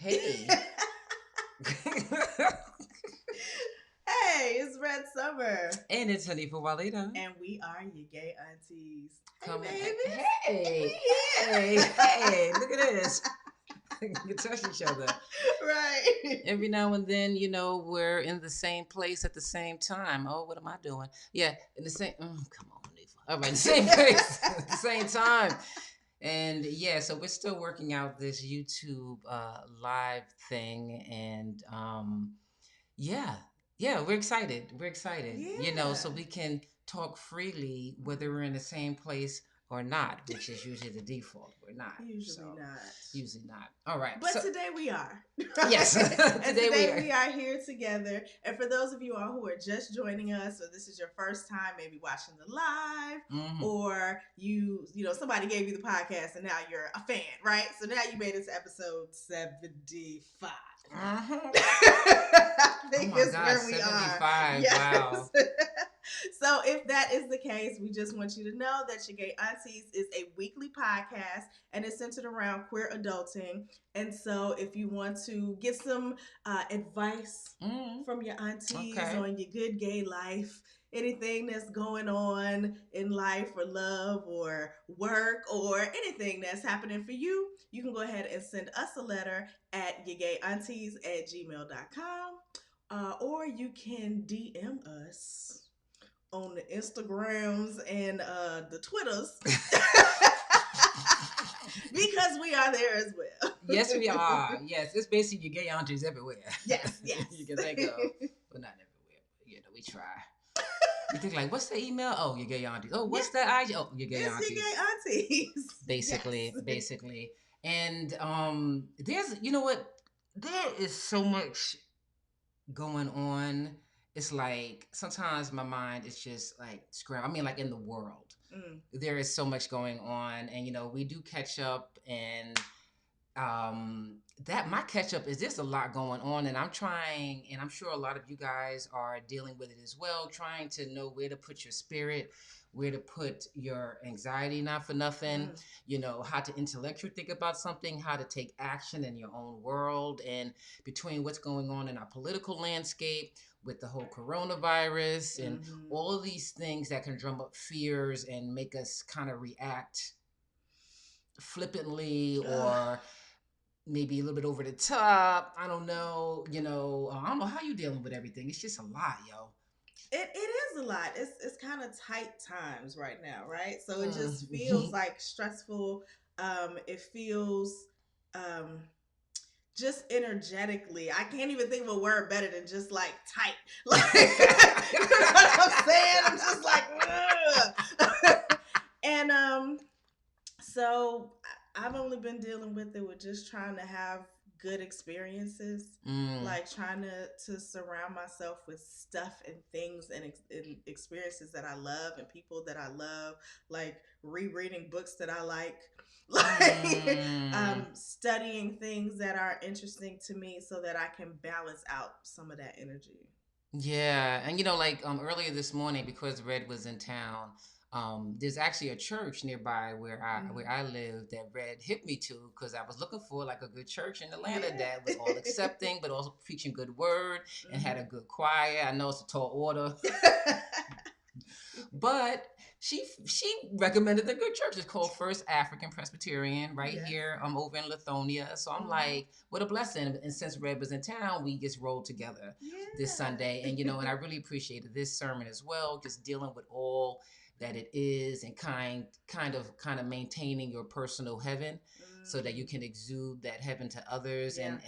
Hey. Hey, it's Red Summer. And it's Hanifa Walida. And we are your gay aunties. Come Hey, Hey, baby. hey, look at this. You touch each other. Right. Every now and then, we're in the same place at the same time. Oh, what am I doing? Yeah, in the same. Come on, Hanifa. All right, the same place at the same time. And yeah, so we're still working out this YouTube live thing, and yeah, yeah, we're excited. We're excited, so Yeah. we can talk freely whether we're in the same place or not, which is usually the default. We're not. Usually not. Usually not. All right. But today we are. Yes. And today we are here together. And for those of you all who are just joining us, or this is your first time maybe watching the live, or somebody gave you the podcast and now you're a fan, right? So now you made it to episode 75. I think it's where we 75. Are. Yes. Wow. So if that is the case, we just want you to know that Your Gay Aunties is a weekly podcast and it's centered around queer adulting. And so if you want to get some advice from your aunties on your good gay life, anything that's going on in life or love or work or anything that's happening for you, you can go ahead and send us a letter at yourgayaunties@gmail.com, or you can DM us on the Instagrams and the Twitters because we are there as well. Yes, we are. Yes, it's basically your gay aunties everywhere. Yes. You can think of, but not everywhere. But, we try. You think like, what's the email? Oh, your gay aunties. Oh, what's the IG? Oh, your gay aunties. Your gay aunties. Basically. And there's, what? There is so much going on. It's like sometimes my mind is just like scrambled. I mean, like in the world, there is so much going on, and we do catch up, and that my catch up is there's a lot going on, and I'm trying, and I'm sure a lot of you guys are dealing with it as well, trying to know where to put your spirit, where to put your anxiety, not for nothing, how to intellectually think about something, how to take action in your own world, and between what's going on in our political landscape with the whole coronavirus and all of these things that can drum up fears and make us kind of react flippantly or maybe a little bit over the top. I don't know. I don't know how you dealing with everything. It's just a lot, yo. It is a lot. It's kind of tight times right now, right? So it just feels like stressful. It feels just energetically. I can't even think of a word better than just like tight. Like, you know what I'm saying? I'm just like, ugh. And so I've only been dealing with it with just trying to have good experiences, like trying to surround myself with stuff and things and experiences that I love and people that I love, like rereading books that I like studying things that are interesting to me so that I can balance out some of that energy. Yeah, and earlier this morning, because Red was in town, there's actually a church nearby where I live that Red hit me to because I was looking for like a good church in Atlanta that was all accepting but also preaching good word and had a good choir. I know it's a tall order. But she recommended the good church. It's called First African Presbyterian here over in Lithonia. So I'm like, what a blessing. And since Red was in town, we just rolled together this Sunday. And, and I really appreciated this sermon as well, just dealing with all that it is and kind of maintaining your personal heaven so that you can exude that heaven to others and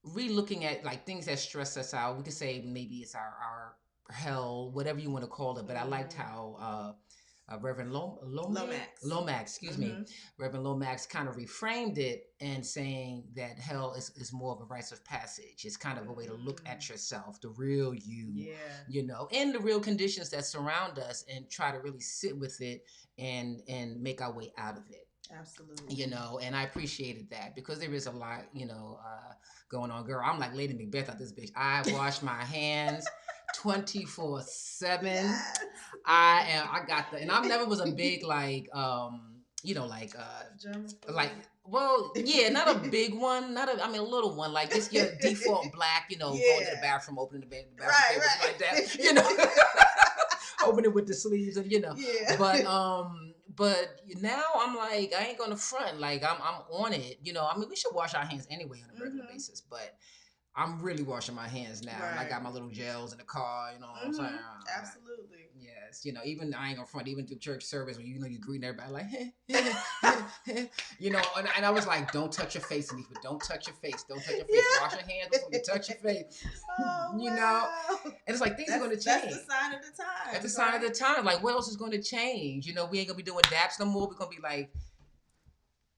re-looking at like things that stress us out. We could say maybe it's our hell, whatever you want to call it, but I liked how Reverend Lomax, Reverend Lomax kind of reframed it and saying that hell is more of a rites of passage. It's kind of a way to look at yourself, the real you, and the real conditions that surround us, and try to really sit with it and make our way out of it. Absolutely. And I appreciated that because there is a lot, going on. Girl, I'm like Lady Macbeth out this bitch. I wash my hands 24/7. Yes. I got and I never was a big like Well, yeah, not a big one, I mean, a little one, like just your default black, going to the bathroom, opening the bathroom door, like that, open it with the sleeves and Yeah. but now I'm like, I ain't gonna front, like I'm on it, I mean, we should wash our hands anyway on a regular basis, but I'm really washing my hands now. And I got my little gels in the car, what I'm saying? Absolutely. Yes, even I ain't gonna front, even through church service when you're greeting everybody like, and I was like, don't touch your face, Anita, don't touch your face, don't touch your face, wash your hands before you touch your face, Wow. And it's like things are gonna change. That's the sign of the time. That's the sign of the time. Like, what else is going to change? We ain't gonna be doing daps no more. We're gonna be like,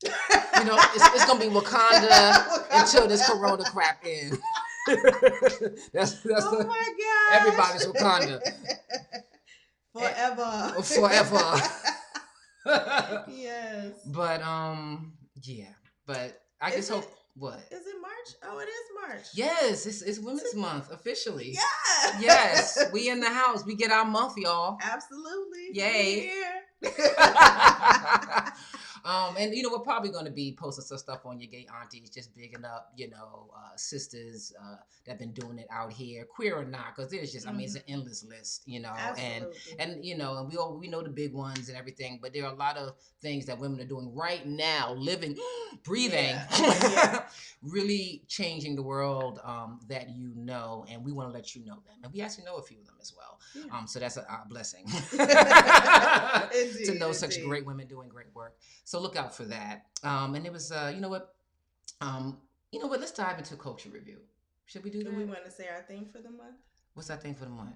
it's gonna be Wakanda until this Corona crap ends. that's oh my God! Everybody's Wakanda forever. Yes. But yeah. But I just hope. What is it? March? Oh, it is March. Yes, it's Women's Month officially. Yeah. Yes, we in the house. We get our month, y'all. Absolutely. Yay. And we're probably going to be posting some stuff on your Gay Aunties, just bigging up, sisters that been doing it out here, queer or not, because there's just, I mean, it's an endless list, Absolutely. and we know the big ones and everything, but there are a lot of things that women are doing right now, living, breathing, really changing the world that and we want to let you know them, and we actually know a few of them as well. Yeah. So that's a blessing to know such great women doing great work. So look out for that. And it was, you know what? Let's dive into culture review. Should we do that? Do we want to say our theme for the month? What's our theme for the month?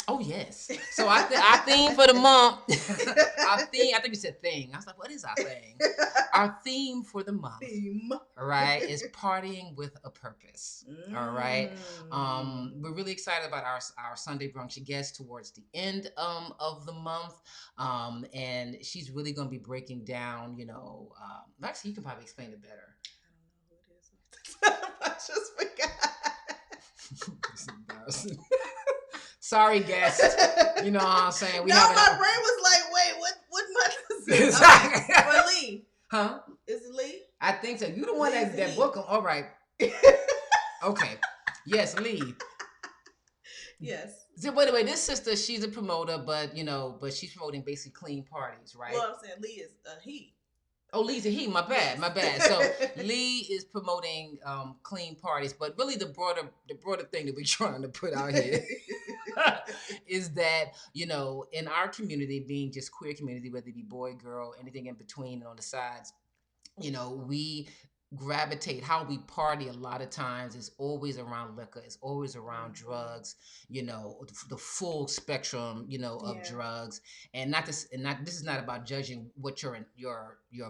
Oh, yes. So our theme for the month, I think you said thing. I was like, what is our thing? Our theme for the month, all right, is partying with a purpose, all right? We're really excited about our Sunday brunch guest towards the end of the month, and she's really going to be breaking down, actually, you can probably explain it better. I don't know who it is. I just forgot. It's embarrassing. Sorry, guest. You know what I'm saying? My brain was like, wait, what month is it? Exactly. Okay. Or Lee. Huh? Is it Lee? I think so. You the one that booked him. All right. Okay. Yes, Lee. Yes. So, by the way, this sister, she's a promoter, but she's promoting basically clean parties, right? Well, I'm saying Lee is a he. Oh, Lee's a he. My bad. So Lee is promoting clean parties, but really the broader thing that we're trying to put out here is that in our community, being just queer community, whether it be boy, girl, anything in between and on the sides, we gravitate, how we party a lot of times is always around liquor, it's always around drugs, the full spectrum, of drugs, and this is not about judging what your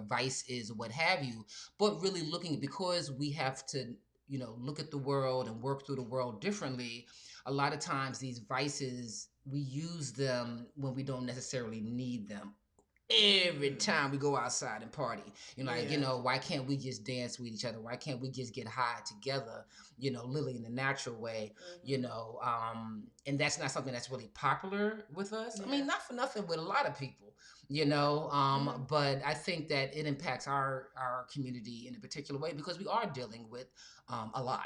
vice is or what have you, but really looking, because we have to look at the world and work through the world differently. A lot of times these vices, we use them when we don't necessarily need them. Every time we go outside and party, why can't we just dance with each other? Why can't we just get high together? Literally in the natural way, and that's not something that's really popular with us. I mean, not for nothing with a lot of people, but I think that it impacts our community in a particular way because we are dealing with a lot.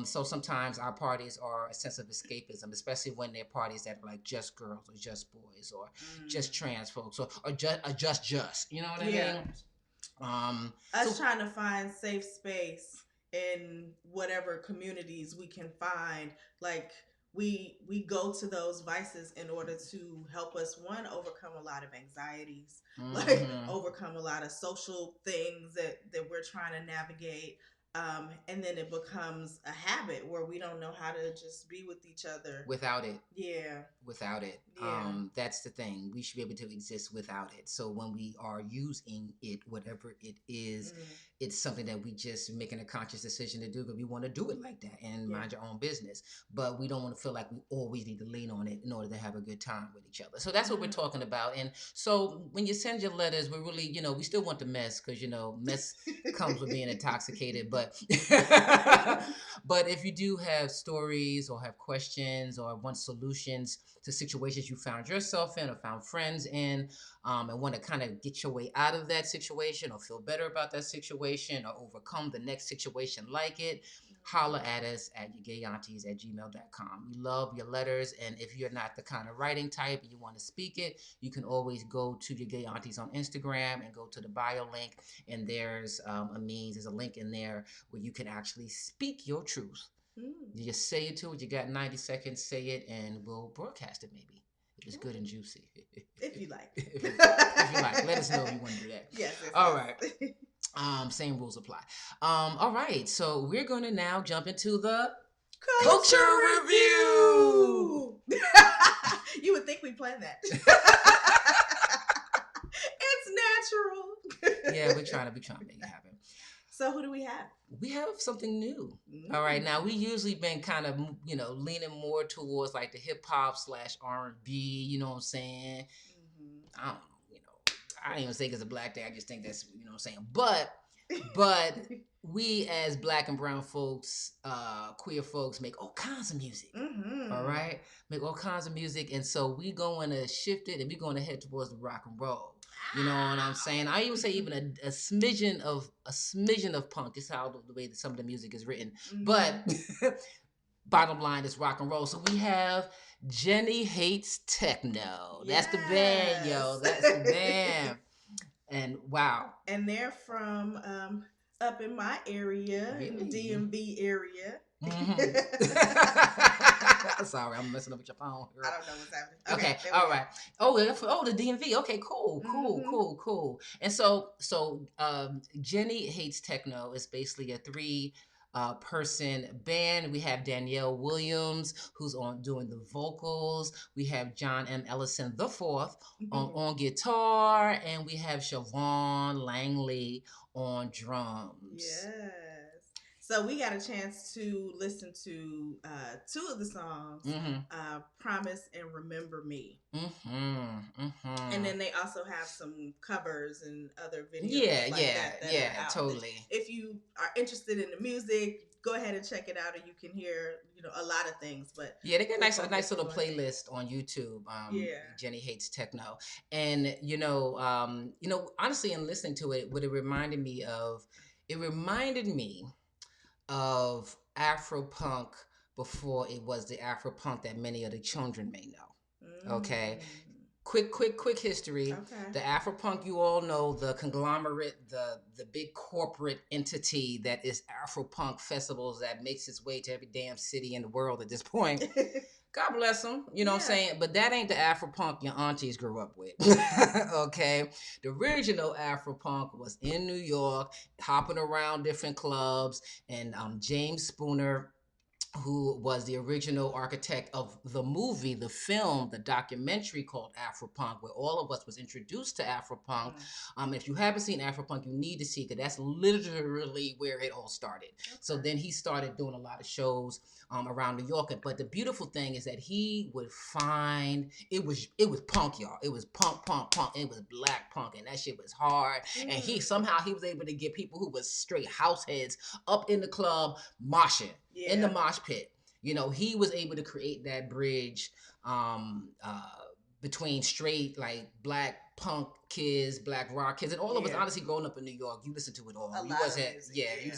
So sometimes our parties are a sense of escapism, especially when they're parties that are like just girls or just boys or just trans folks or just you know what I mean? Us trying to find safe space in whatever communities we can find, like we go to those vices in order to help us, one, overcome a lot of anxieties, like overcome a lot of social things that we're trying to navigate. And then it becomes a habit where we don't know how to just be with each other without it. Yeah. Without it. Yeah. That's the thing. We should be able to exist without it. So when we are using it, whatever it is, it's something that we just making a conscious decision to do because we want to do it like that and mind your own business. But we don't want to feel like we always need to lean on it in order to have a good time with each other. So that's what we're talking about. And so when you send your letters, we're really, we still want the mess because, mess comes with being intoxicated. But but if you do have stories or have questions or want solutions to situations you found yourself in or found friends in, and want to kind of get your way out of that situation or feel better about that situation or overcome the next situation like it, holla at us at yourgayaunties@gmail.com. We love your letters, and if you're not the kind of writing type and you want to speak it, you can always go to your Gay Aunties on Instagram and go to the bio link, and there's there's a link in there where you can actually speak your truth. You just say it to it. You got 90 seconds, say it, and we'll broadcast it maybe. If it's good and juicy. If you like. if you like. Let us know if you want to do that. Yes. All right. Same rules apply. All right. So we're going to now jump into the Culture Review. You would think we planned that. It's natural. Yeah, we're trying to make it happen. So who do we have? We have something new. All right. Now, we usually been kind of, leaning more towards like the hip hop / R&B, you know what I'm saying? I don't I don't even think it's a black thing. I just think that's, what I'm saying? But we as black and brown folks, queer folks, make all kinds of music. All right? Make all kinds of music. And so we going to shift it and we're going to head towards the rock and roll. You know what I'm saying? I even say even a smidgen of punk is how the way that some of the music is written. But bottom line is rock and roll. So we have Jenny Hates Techno. Yes. That's the band, yo. That's the band. And wow. And they're from up in my area, really? In the DMV area. Sorry, I'm messing up with your phone. I don't know what's happening. Okay, all right. Oh, the DMV. Okay, cool. And so, Jenny Hates Techno is basically a 3-person band. We have Danielle Williams, who's doing the vocals. We have John M. Ellison the Fourth on guitar, and we have Siobhan Langley on drums. Yes. So we got a chance to listen to 2 of the songs, Promise and Remember Me. And then they also have some covers and other videos that totally. If you are interested in the music, go ahead and check it out and you can hear, a lot of things. But yeah, they got a nice little playlist on YouTube. Jenny Hates Techno. And honestly, in listening to it, what it reminded me of Afro-punk before it was the Afro-punk that many of the children may know. Okay. Quick history. Okay. The Afro-punk, you all know, the conglomerate, the big corporate entity that is Afro-punk festivals that makes its way to every damn city in the world at this point. God bless them, what I'm saying? But that ain't the Afro-punk your aunties grew up with, okay? The original Afro-punk was in New York, hopping around different clubs, and James Spooner, who was the original architect of the movie, the film, the documentary called Afropunk, where all of us was introduced to Afropunk. If you haven't seen Afropunk, you need to see it, because that's literally where it all started. Okay. So then he started doing a lot of shows around New York. But the beautiful thing is that he would find, it was punk, y'all. It was punk. It was black punk, and that shit was hard. And he was able to get people who was straight house heads up in the club moshing. Yeah. In the mosh pit. He was able to create that bridge between straight, like, black punk kids, black rock kids, and all of us, honestly, growing up in New York, you listened to it all. You listened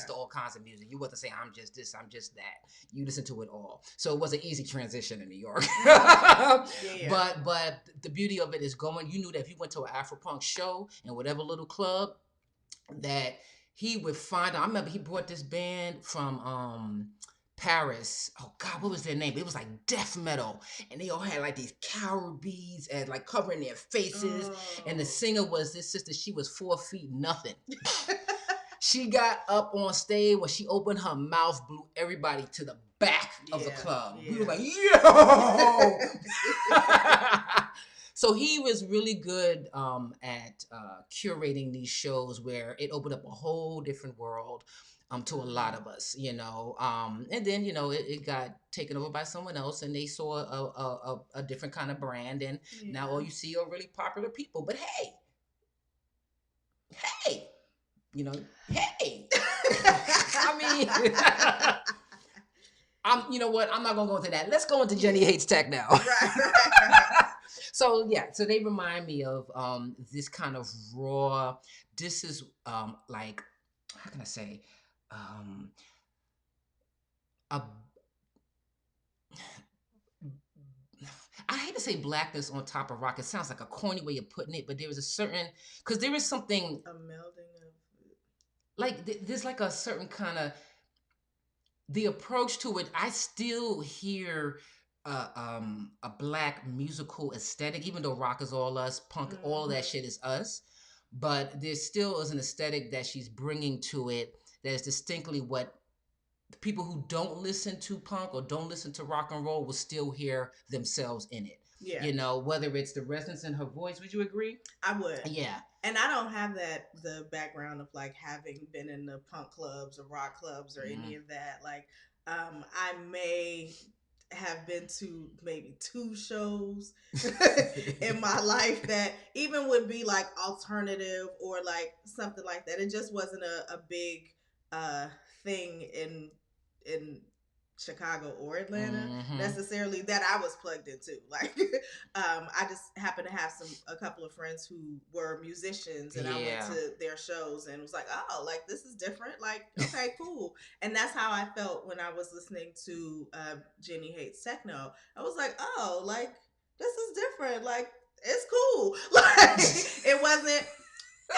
to all kinds of music. You wasn't saying, I'm just this, I'm just that. You listened to it all. So it was an easy transition in New York. But the beauty of it is you knew that if you went to an Afro-punk show in whatever little club, that he would find, I remember he brought this band from Paris. Oh God, what was their name? It was like death metal, and they all had like these cowl beads and like covering their faces. And the singer was this sister. She was 4 feet nothing. She got up on stage when she opened her mouth, blew everybody to the back of the club. We were like, yo. So he was really good at curating these shows where it opened up a whole different world to a lot of us, and then, it got taken over by someone else, and they saw a different kind of brand, and now all you see are really popular people. But hey, I mean, mean? You know what? I'm not gonna go into that. Let's go into Jenny Hates Tech now. Right. So yeah, so they remind me of this kind of raw. This is like, how can I say, a I hate to say blackness on top of rock. It sounds like a corny way of putting it, but there is a certain, because there is something a melding of like there's like a certain kind of the approach to it. I still hear a black musical aesthetic, even though rock is all us, punk, all of that shit is us. But there still is an aesthetic that she's bringing to it that is distinctly what people who don't listen to punk or don't listen to rock and roll will still hear themselves in it. Yeah. You know, whether it's the resonance in her voice. Would you agree? I would. Yeah. And I don't have the background of like having been in the punk clubs or rock clubs or any of that. Like, I may have been to maybe 2 shows in my life that even would be like alternative or like something like that. It just wasn't a big thing in Chicago or Atlanta necessarily that I was plugged into. Like, I just happened to have a couple of friends who were musicians, and I went to their shows and was like, oh, like this is different. Like, okay, cool. And that's how I felt when I was listening to Jenny Hates Techno. I was like, oh, like this is different. Like, it's cool. Like, it wasn't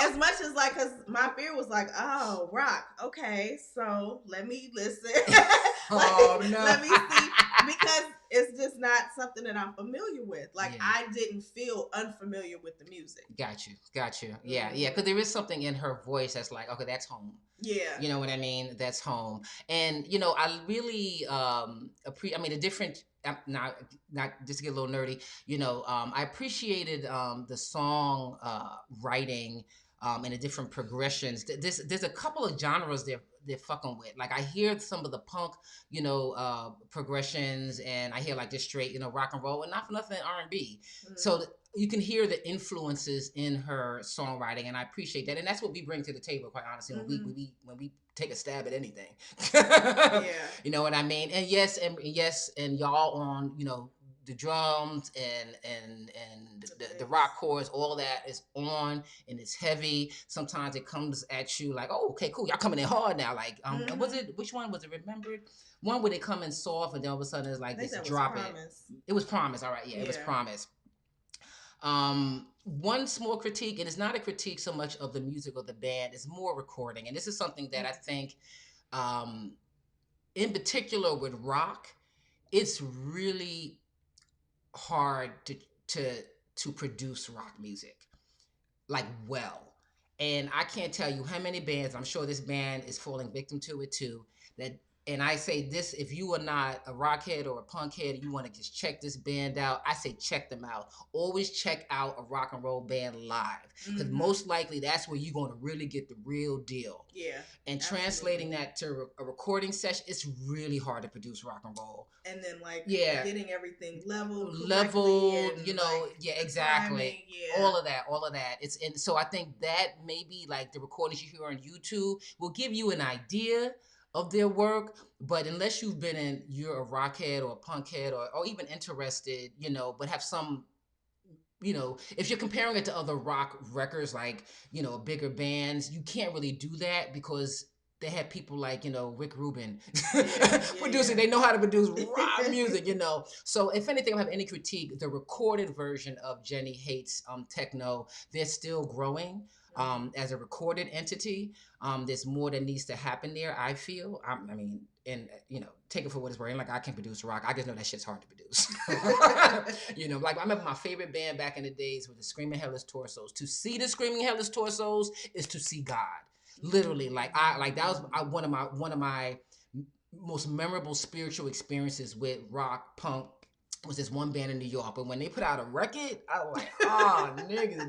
as much as like, cause my fear was like, oh, rock. Okay, so let me listen. Oh no. Let me see, because it's just not something that I'm familiar with. Like, I didn't feel unfamiliar with the music. Got you. Yeah, yeah. Because there is something in her voice that's like, okay, that's home. Yeah. You know what I mean? That's home. And you know, I really appreciate. I mean, the different. Not just to get a little nerdy. You know, I appreciated the song writing. And the different progressions. There's a couple of genres they're fucking with. Like, I hear some of the punk, you know, progressions, and I hear like this straight, you know, rock and roll, and not for nothing R&B. So you can hear the influences in her songwriting, and I appreciate that. And that's what we bring to the table, quite honestly, when we take a stab at anything. You know what I mean? And yes, and y'all on, you know, the drums and the rock chords, all that is on, and it's heavy. Sometimes it comes at you like, oh, okay, cool, y'all coming in hard now. Like, which one was it? Remembered? One where they come in soft, and then all of a sudden it's like this drop it. It was Promise. All right, it was Promise. One small critique, and it's not a critique so much of the music or the band, it's more recording. And this is something that I think, in particular with rock, it's really hard to produce rock music like well. And I can't tell you how many bands, I'm sure this band is falling victim to it too, that, and I say this, if you are not a rock head or a punk head and you want to just check this band out, I say check them out. Always check out a rock and roll band live, because most likely that's where you're going to really get the real deal. Yeah. And translating that to a recording session, it's really hard to produce rock and roll. And then like getting everything leveled, you know, like, exactly. Timing, all of that. It's and so I think that maybe like the recordings you hear on YouTube will give you an idea of their work, but unless you're a rock head or a punk head or even interested, you know, but have some, you know, if you're comparing it to other rock records, like, you know, bigger bands, you can't really do that because they have people like, you know, Rick Rubin producing. They know how to produce rock music, you know. So if anything, I have any critique, the recorded version of Jenny Hates Techno, they're still growing. As a recorded entity, there's more that needs to happen there, I feel. I mean, and, you know, take it for what it's worth. And like, I can produce rock. I just know that shit's hard to produce. You know, like, I remember my favorite band back in the days were the Screaming Hellish Torsos. To see the Screaming Hellish Torsos is to see God. Literally, that was one of my most memorable spiritual experiences with rock, punk, was this one band in New York. But when they put out a record, I was like, niggas,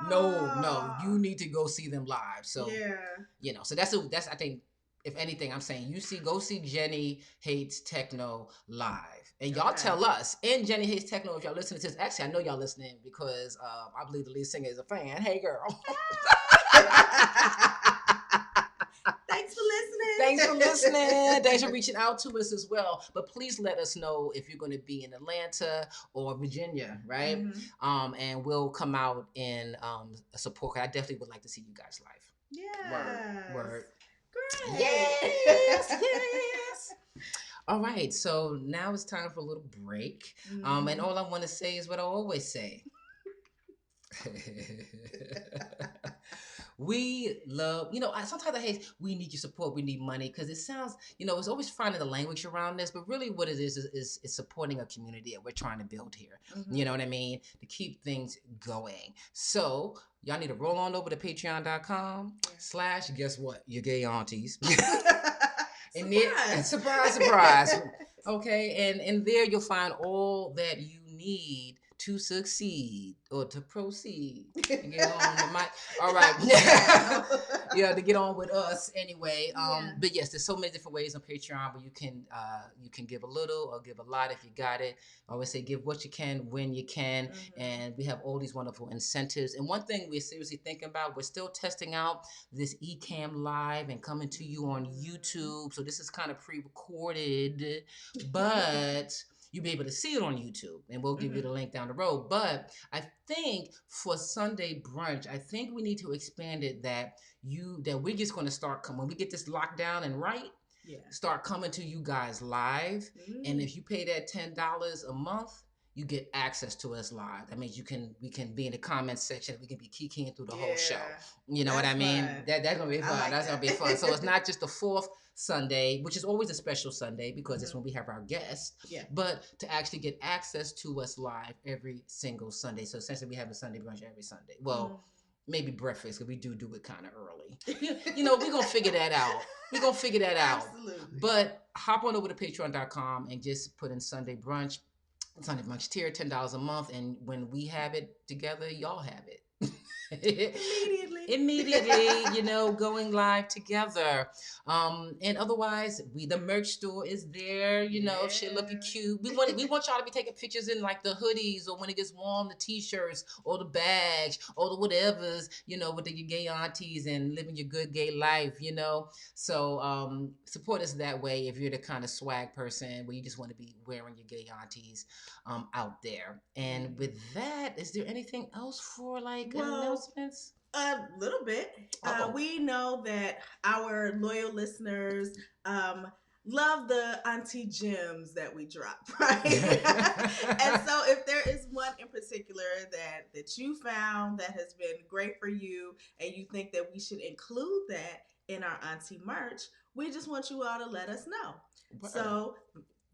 no, you need to go see them live. So, you know, so that's I think, if anything, I'm saying go see Jenny Hates Techno live. And y'all tell us, and Jenny Hates Techno, if y'all listening to this, actually, I know y'all listening because I believe the lead singer is a fan. Hey, girl. Thanks for listening. Thanks for reaching out to us as well. But please let us know if you're going to be in Atlanta or Virginia, right? And we'll come out and support. I definitely would like to see you guys live. Yes. Word. Great. Yes. Yes. All right. So now it's time for a little break. And all I want to say is what I always say. We love, sometimes I hate, we need your support, we need money, because it sounds, it's always finding the language around this, but really what it is supporting a community that we're trying to build here. You know what I mean? To keep things going. So y'all need to roll on over to patreon.com/ guess what? Your gay aunties. Surprise. Surprise. Okay. And there you'll find all that you need to succeed or to proceed. Get on the mic. All right. Yeah, to get on with us anyway. But yes, there's so many different ways on Patreon where you can give a little or give a lot if you got it. I always say give what you can when you can. And we have all these wonderful incentives. And one thing we're seriously thinking about, we're still testing out this Ecamm Live and coming to you on YouTube. So this is kind of pre-recorded, but you'll be able to see it on YouTube, and we'll give you the link down the road. But I think for Sunday brunch, I think we need to expand it that we're just going to start when we get this lockdown and start coming to you guys live. And if you pay that $10 a month, you get access to us live. That means we can be in the comments section. We can be kikiing through the whole show. You know what I mean? Fun. That's gonna be fun. That's gonna be fun. So it's not just the fourth Sunday, which is always a special Sunday because it's when we have our guests. But to actually get access to us live every single Sunday. So essentially, we have a Sunday brunch every Sunday. Well, maybe breakfast, because we do it kind of early. We're gonna figure that out. Absolutely. But hop on over to patreon.com and just put in Sunday brunch tier, $10 a month, and when we have it together, y'all have it. Immediately, going live together. And otherwise, the merch store is there, shit looking cute. We want y'all to be taking pictures in like the hoodies, or when it gets warm, the t-shirts or the bags or the whatevers, with your gay aunties and living your good gay life, So support us that way if you're the kind of swag person where you just want to be wearing your gay aunties out there. And with that, is there anything else for announcements? A little bit. We know that our loyal listeners love the auntie gems that we drop, right? And so if there is one in particular that you found that has been great for you and you think that we should include that in our auntie merch, we just want you all to let us know. Wow. So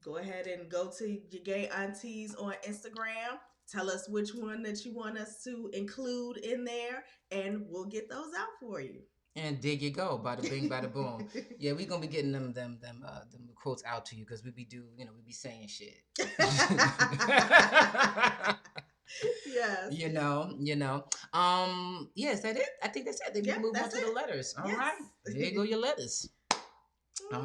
go ahead and go to your gay aunties on Instagram. Tell us which one that you want us to include in there, and we'll get those out for you. And there you go, bada bing, bada boom. Yeah, we're gonna be getting them quotes out to you because we be saying shit. Yes. Yes, that it. I think that's it. Then we move on to the letters. All right. There you go, your letters. But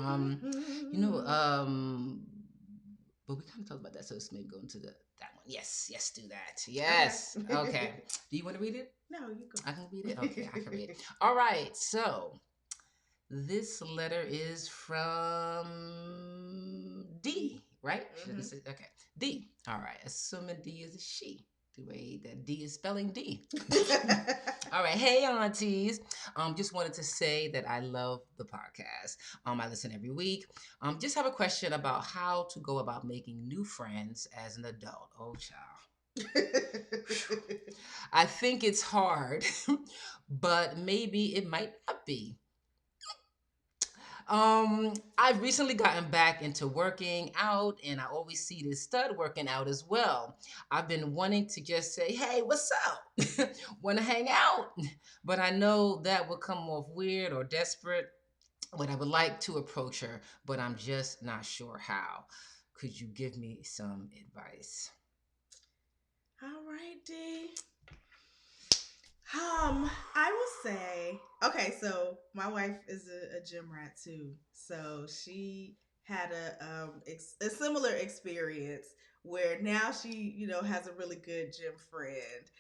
we kind of talked about that, so let's maybe go into that one. Yes, do that. Yes. Okay. Do you want to read it? No, you go. I can read it? Okay, I can read it. All right, so this letter is from D, right? Okay. D. All right, assuming D is a she. The way that D is spelling D. All right. Hey, aunties. Just wanted to say that I love the podcast. I listen every week. Just have a question about how to go about making new friends as an adult. Oh, child. I think it's hard, but maybe it might not be. I've recently gotten back into working out, and I always see this stud working out as well. I've been wanting to just say, hey, what's up? Want to hang out? But I know that would come off weird or desperate. But I would like to approach her, but I'm just not sure how. Could you give me some advice? All right, D. I will say, okay, so my wife is a gym rat too. So she had a similar experience where now she, has a really good gym friend.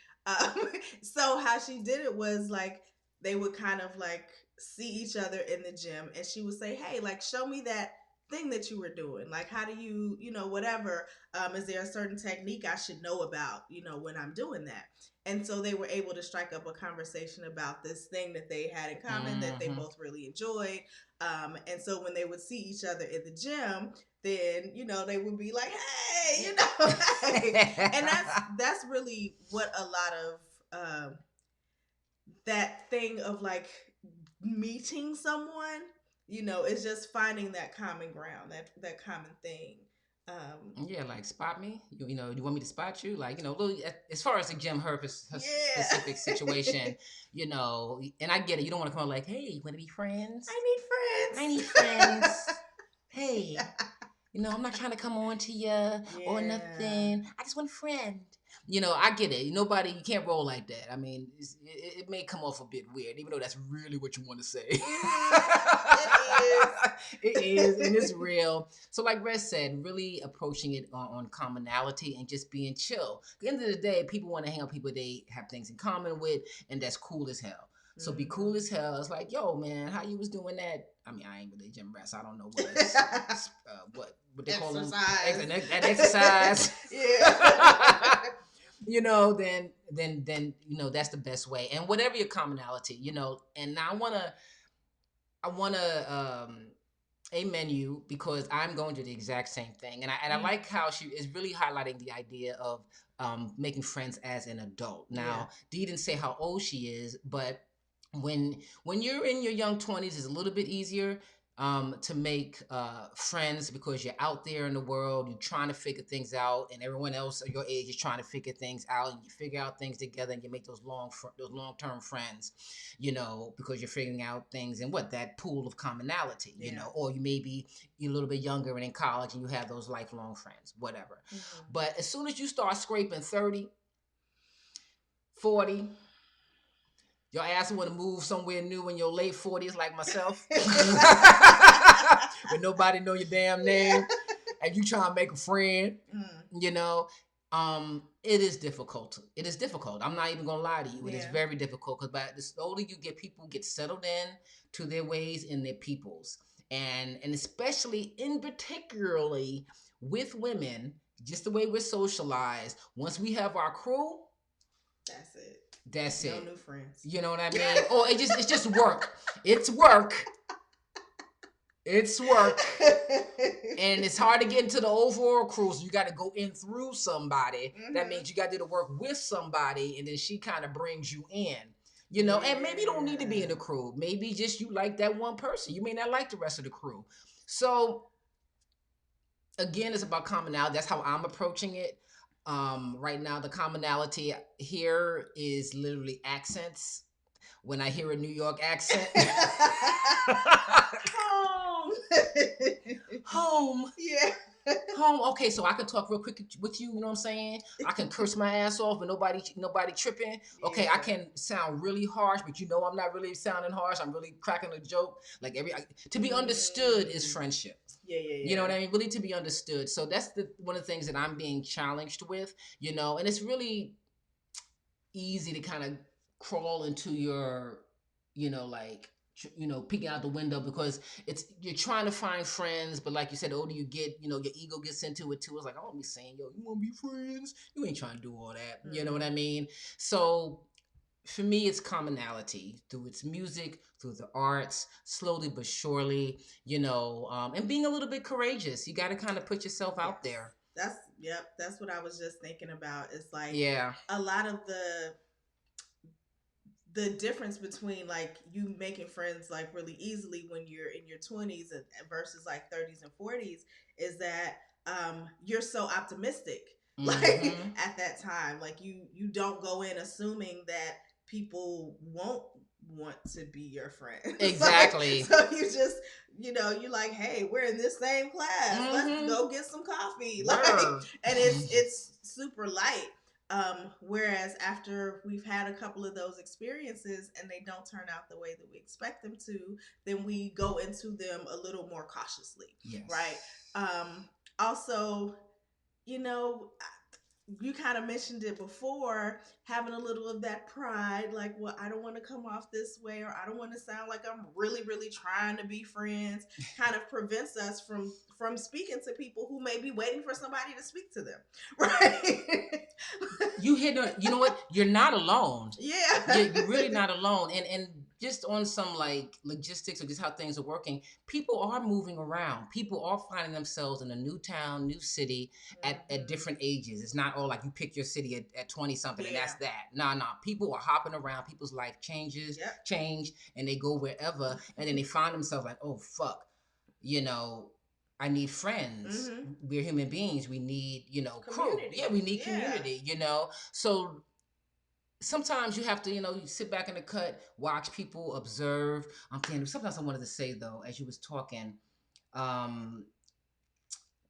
So how she did it was like, they would kind of like see each other in the gym, and she would say, hey, like, show me that thing that you were doing. Like, how do you, whatever. Is there a certain technique I should know about, when I'm doing that? And so they were able to strike up a conversation about this thing that they had in common that they Mm-hmm. both really enjoyed. And so when they would see each other in the gym, then, they would be like, hey, hey. And that's really what a lot of that thing of like meeting someone, is just finding that common ground, that common thing. Yeah, like spot me. You want me to spot you? Like, little, as far as the Jim her Yeah. specific situation, and I get it. You don't want to come out like, hey, you want to be friends? I I need need friends. friends. Hey, I'm not trying to come on to you or nothing. I just want a friend. I get it. You can't roll like that. I mean, it may come off a bit weird, even though that's really what you want to say. It is, and it's real. So, like Red said, really approaching it on commonality and just being chill. At the end of the day, people want to hang out with people they have things in common with, and that's cool as hell. So be cool as hell. It's like, yo, man, how you was doing that? I mean, I ain't really gym rat, so I don't know what they call them. That exercise. Yeah. Then that's the best way. And whatever your commonality, and I wanna amen you, because I'm going to the exact same thing. And I like how she is really highlighting the idea of making friends as an adult. Now, Dee didn't say how old she is, but when you're in your young 20s, it's a little bit easier to make friends, because you're out there in the world, you're trying to figure things out, and everyone else at your age is trying to figure things out, and you figure out things together, and you make those long-term friends, because you're figuring out things in that pool of commonality, or you're a little bit younger and in college, and you have those lifelong friends, whatever. Mm-hmm. But as soon as you start scraping 30, 40, your ass want to move somewhere new in your late 40s, like myself, when nobody know your damn name, and you try to make a friend. It is difficult. It is difficult. I'm not even gonna lie to you. It is very difficult, because the older you get, people get settled in to their ways and their peoples, and especially in particularly with women, just the way we're socialized. Once we have our crew, that's it. That's no it. No new friends. You know what I mean? Or it's just work. It's work. It's work. And it's hard to get into the overall crew, so you got to go in through somebody. Mm-hmm. That means you got to do the work with somebody, and then she kind of brings you in. And maybe you don't need to be in the crew. Maybe just you like that one person. You may not like the rest of the crew. So, again, it's about commonality. That's how I'm approaching it. Right now, the commonality here is literally accents. When I hear a New York accent, home, yeah, home. Okay, so I can talk real quick with you. You know what I'm saying? I can curse my ass off, and nobody tripping. Okay, I can sound really harsh, but I'm not really sounding harsh. I'm really cracking a joke. Like to be understood is friendship. Yeah. You know what I mean? Really to be understood. So that's one of the things that I'm being challenged with, and it's really easy to kind of crawl into your, peeking out the window, because you're trying to find friends, but like you said, the older you get, your ego gets into it too. It's like, I don't be saying, yo, you want to be friends? You ain't trying to do all that. Mm-hmm. You know what I mean? So for me, it's commonality through its music, through the arts, slowly but surely, and being a little bit courageous. You got to kind of put yourself out there. That's what I was just thinking about. It's like, a lot of the difference between like you making friends like really easily when you're in your 20s and versus like 30s and 40s is that you're so optimistic. Mm-hmm. Like at that time, like you don't go in assuming that people won't want to be your friend. Exactly. So you just, you're like, hey, we're in this same class. Mm-hmm. Let's go get some coffee. Like, and it's super light. Whereas after we've had a couple of those experiences and they don't turn out the way that we expect them to, then we go into them a little more cautiously. Yes. Right. Also, you kind of mentioned it before, having a little of that pride, like, well, I don't want to come off this way, or I don't want to sound like I'm really, really trying to be friends, kind of prevents us from speaking to people who may be waiting for somebody to speak to them, right? You hit on, you know what? You're not alone. Yeah. You're really not alone. And just on some like logistics or just how things are working, people are moving around. People are finding themselves in a new town, new city at Mhm. different ages. It's not all like you pick your city at 20 something and that's Yeah. that. Nah. People are hopping around. People's life Yep. change, and they go wherever. And then they find themselves like, oh, fuck, you know, I need friends. Hmm. We're human beings. We need, crew. Yeah, Community. we need Yeah. community. So sometimes you have to, you sit back in the cut, watch people, observe. I'm thinking sometimes I wanted to say though, as you was talking, um,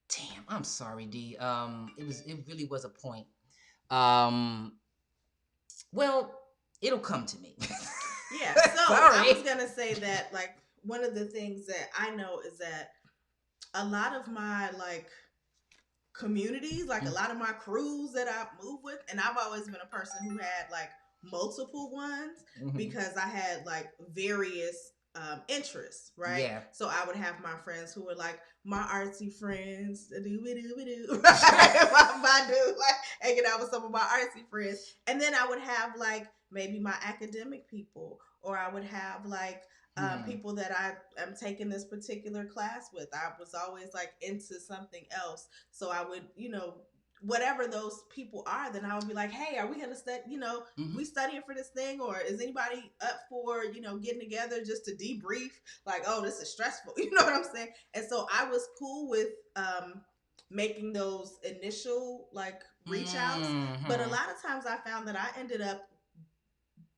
damn, I'm sorry, D. It really was a point. Um, well, it'll come to me. Yeah. So I Sorry. was gonna say that, like, one of the things that I know is that a lot of my, like, communities, like a lot of my crews that I move with, and I've always been a person who had like multiple ones Mm-hmm. because I had like various interests, right? Yeah. So I would have my friends who were like my artsy friends, right? my dude, like hanging out with some of my artsy friends, and then I would have like maybe my academic people, or I would have like Mm. people that I am taking this particular class with. I was always like into something else, so I would, whatever those people are, then I would be like, hey, are we going to study, Mm-hmm. we studying for this thing, or is anybody up for, getting together just to debrief? Like, oh, this is stressful. You know what I'm saying? And so I was cool with making those initial like reach outs. But a Mm-hmm. lot of times I found that I ended up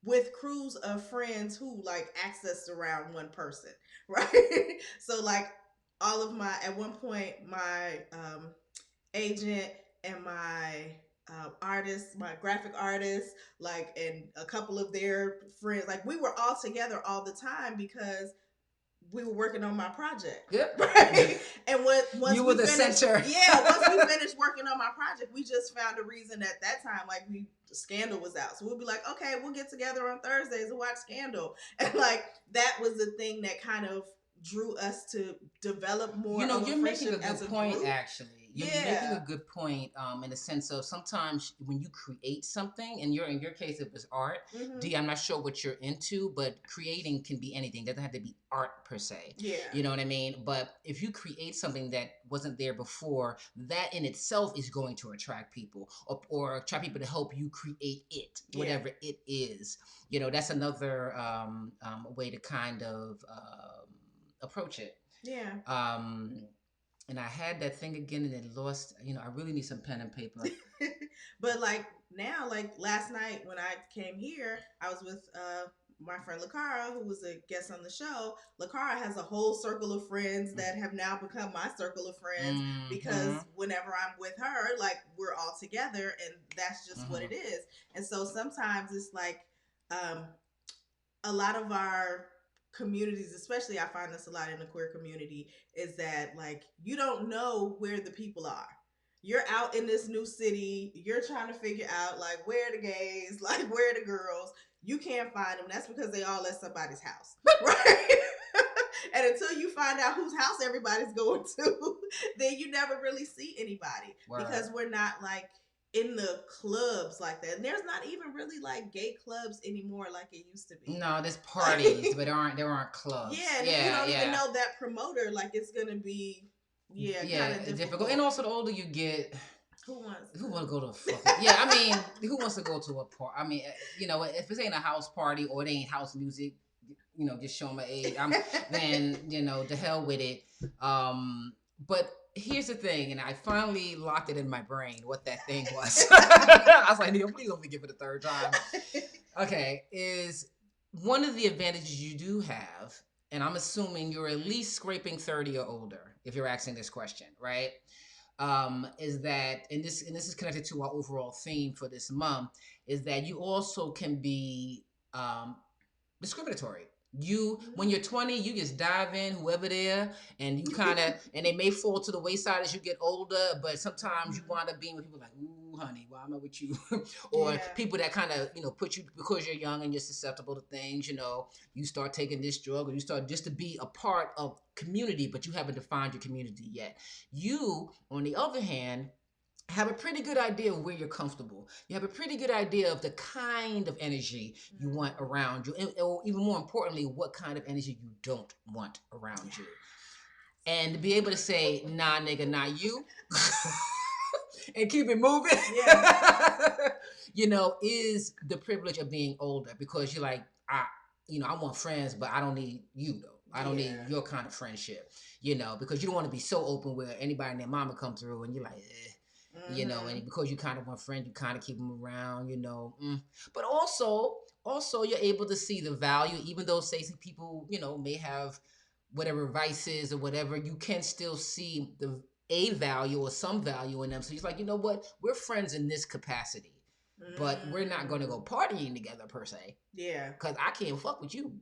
with crews of friends who like accessed around one person, right? So like all of my, at one point, my agent and my artist, my graphic artist, like, and a couple of their friends, like we were all together all the time because we were working on my project, Yep. right? And once You were we the finished, center. yeah, once we finished working on my project, we just found a reason at that time, like Scandal was out, so we'll be like, okay, we'll get together on Thursdays and watch Scandal, and like that was the thing that kind of drew us to develop more of a You're making a friendship as good a point, group. actually. You're making a Yeah. good point, in the sense of sometimes when you create something, and in your case, it was art. Mm-hmm. D, I'm not sure what you're into, but creating can be anything. It doesn't have to be art per se. Yeah. You know what I mean? But if you create something that wasn't there before, that in itself is going to attract people, or attract people to help you create it, Yeah. whatever it is. That's another way to kind of approach it. Yeah. Um, and I had that thing again and it lost. I really need some pen and paper. But like now, like last night when I came here, I was with my friend Lakara, who was a guest on the show. Lakara has a whole circle of friends that have now become my circle of friends Mm-hmm. because whenever I'm with her, like we're all together, and that's just what Mm-hmm. it is. And so sometimes it's like um, a lot of our communities, especially I find this a lot in the queer community, is that like you don't know where the people are. You're out in this new city, you're trying to figure out like where are the gays, like where are the girls. You can't find them. That's because they all at somebody's house, right? And until you find out whose house everybody's going to, then you never really see anybody Word. because we're not like in the clubs like that. And there's not even really like gay clubs anymore like it used to be. No, there's parties, but there aren't clubs. Yeah, and if you Yeah, don't even yeah. know that promoter, like it's gonna be, yeah, Yeah, kind of difficult. difficult. And also, the older you get, Who wants who to? want to go to a fucking, yeah, I mean, who wants to go to a party? I mean, if it ain't a house party or it ain't house music, just showing my age, then, the hell with it. But here's the thing, and I finally locked it in my brain what that thing was. I was like, Neil, please don't give it a third time. Okay, is one of the advantages you do have, and I'm assuming you're at least scraping 30 or older if you're asking this question, right? Is that, and this is connected to our overall theme for this month, is that you also can be discriminatory. When you're 20, you just dive in, whoever there, and you kind of, and they may fall to the wayside as you get older, but sometimes you wind up being with people like, ooh, honey, well, I'm not with you. Or people that kind of, put you, because you're young and you're susceptible to things, you start taking this drug, or you start just to be a part of community, but you haven't defined your community yet. You, on the other hand, have a pretty good idea of where you're comfortable. You have a pretty good idea of the kind of energy you want around you, or even more importantly, what kind of energy you don't want around you. And to be able to say, nah, nigga, not you, and keep it moving, is the privilege of being older, because you're like, I want friends, but I don't need you though. I don't need your kind of friendship, because you don't want to be so open where anybody and their mama come through and you're like, and because you kind of want friends, you kind of keep them around, But also you're able to see the value, even though say some people, may have whatever vices or whatever, you can still see a value or some value in them. So he's like, you know what? We're friends in this capacity, but we're not going to go partying together per se. Yeah. Because I can't fuck with you.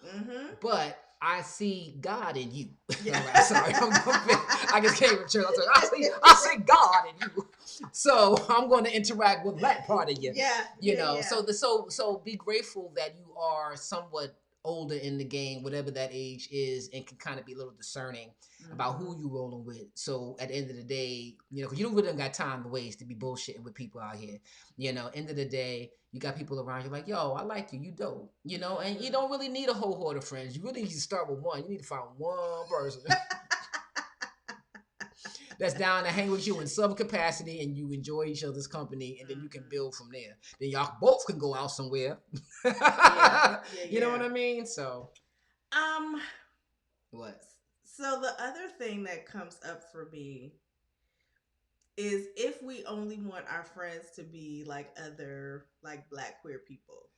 Mm-hmm. But I see God in you. Yeah. Right, sorry, I just came to church. I see God in you. So I'm going to interact with that part of you. Yeah. So be grateful that you are somewhat older in the game, whatever that age is, and can kind of be a little discerning about who you rolling with. So at the end of the day, because you don't really got time to waste to be bullshitting with people out here. End of the day, you got people around you like, yo, I like you, you dope, and you don't really need a whole horde of friends. You really need to start with one. You need to find one person that's down to hang with you in some capacity, and you enjoy each other's company, and then you can build from there. Then y'all both can go out somewhere. You know what I mean? So, what? So the other thing that comes up for me is if we only want our friends to be like other like Black queer people.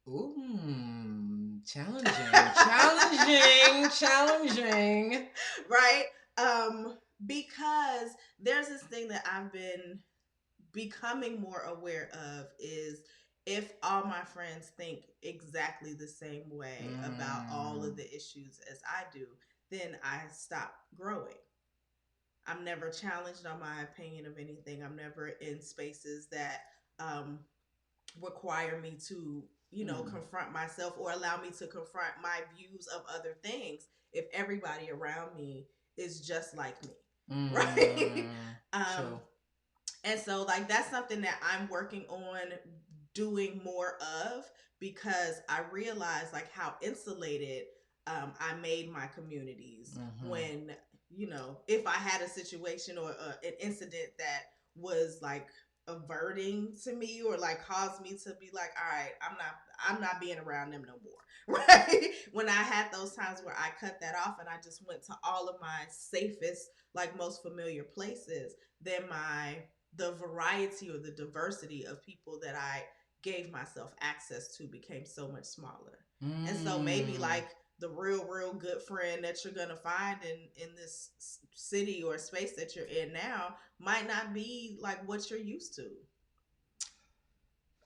Ooh, challenging. Right? Because there's this thing that I've been becoming more aware of is if all my friends think exactly the same way about all of the issues as I do, then I stop growing. I'm never challenged on my opinion of anything. I'm never in spaces that require me to, confront myself or allow me to confront my views of other things if everybody around me is just like me. Right? Sure. And so like that's something that I'm working on doing more of, because I realize like how insulated I made my communities when, if I had a situation or an incident that was like averting to me or like caused me to be like, all right, I'm not being around them no more. Right? When I had those times where I cut that off and I just went to all of my safest, like most familiar places, then the variety or the diversity of people that I gave myself access to became so much smaller. And so maybe like the real good friend that you're going to find in this city or space that you're in now might not be like what you're used to.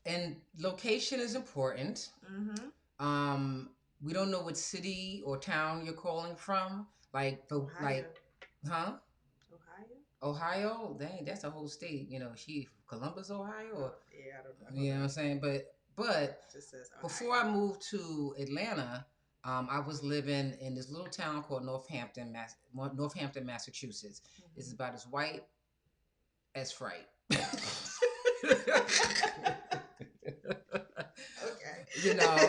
And location is important. We don't know what city or town you're calling from. Like huh? Ohio? Dang, that's a whole state. She Columbus, Ohio? Or, I don't know. You know what I'm saying? But before I moved to Atlanta, I was living in this little town called Northampton, Massachusetts. It's about as white as fright. Okay.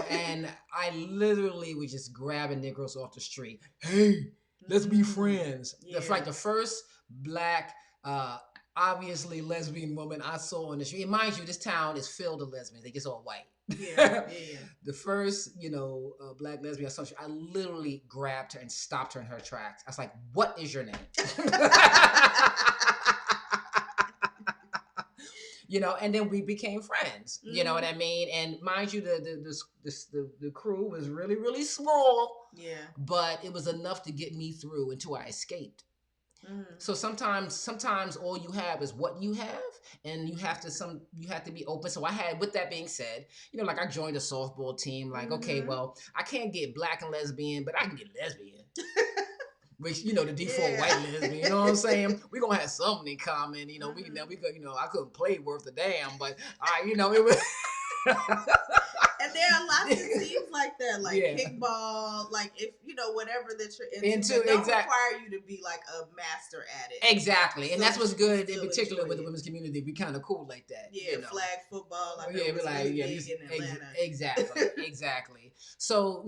And I literally was just grabbing Negroes off the street. Hey, let's be friends. Yeah. That's like the first Black, obviously lesbian woman I saw in the street. And mind you, this town is filled with lesbians. They just all white. Yeah. The first, Black lesbian I saw, I literally grabbed her and stopped her in her tracks. I was like, "What is your name?" And then we became friends. You know what I mean? And mind you, the crew was really, really small. Yeah. But it was enough to get me through until I escaped. So sometimes all you have is what you have, and you have to be open. So I had, with that being said, like I joined a softball team. Like, okay, well, I can't get black and lesbian, but I can get lesbian. Which, the default white lesbian, you know what I'm saying? We're gonna have something in common, we could, I couldn't play worth a damn, but it was. And there are lots of teams like that, like kickball, like if whatever that you're into, it don't require you to be like a master at it. Exactly, and so that's what's good in particular with the women's community. We kind of cool like that. Yeah, flag football. Like we're like really big in Atlanta. Exactly. So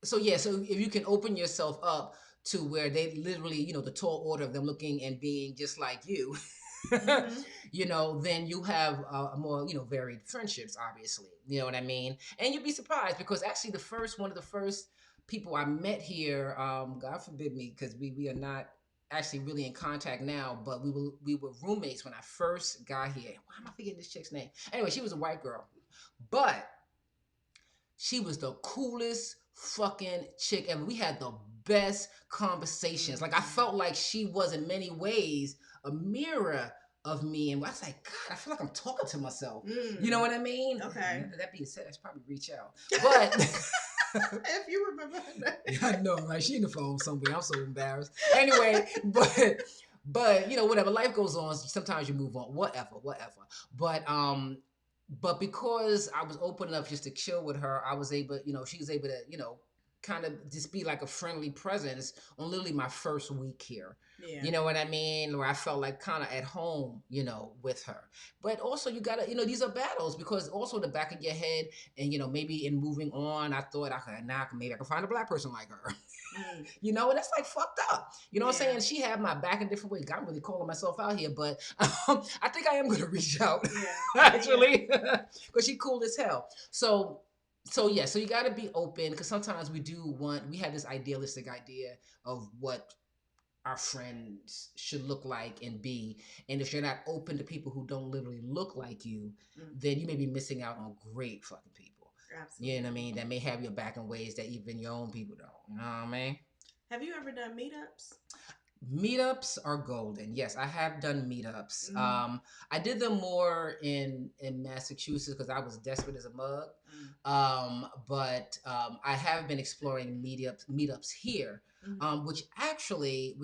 so if you can open yourself up to where they literally, the tall order of them looking and being just like you. Then you have more, varied friendships, obviously. You know what I mean? And you'd be surprised because actually one of the first people I met here, God forbid me, because we are not actually really in contact now, but we were roommates when I first got here. Why am I forgetting this chick's name? Anyway, she was a white girl, but she was the coolest fucking chick, and we had the best conversations. Like I felt like she was in many ways a mirror of me, and I was like, God, I feel like I'm talking to myself. You know what I mean? Okay. That being said, I should probably reach out, but if you remember that. I know, right? She in the phone somewhere. I'm so embarrassed. Anyway, but whatever. Life goes on. Sometimes you move on. Whatever. But because I was open enough just to chill with her, I was able, she was able to, kind of just be like a friendly presence on literally my first week here. Yeah. You know what I mean? Where I felt like kind of at home, with her. But also you gotta, these are battles because also the back of your head and, maybe in moving on, I thought maybe I can find a black person like her. And that's like fucked up. You know what I'm saying? She had my back in different ways. I'm really calling myself out here, but I think I am going to reach out actually because she cool as hell. So you got to be open because sometimes we have this idealistic idea of what our friends should look like and be. And if you're not open to people who don't literally look like you, then you may be missing out on great fucking people. Absolutely. You know what I mean? That may have your back in ways that even your own people don't. You know what I mean? Have you ever done meetups? Meetups are golden. Yes, I have done meetups. I did them more in Massachusetts because I was desperate as a mug. But I have been exploring meetups here, which actually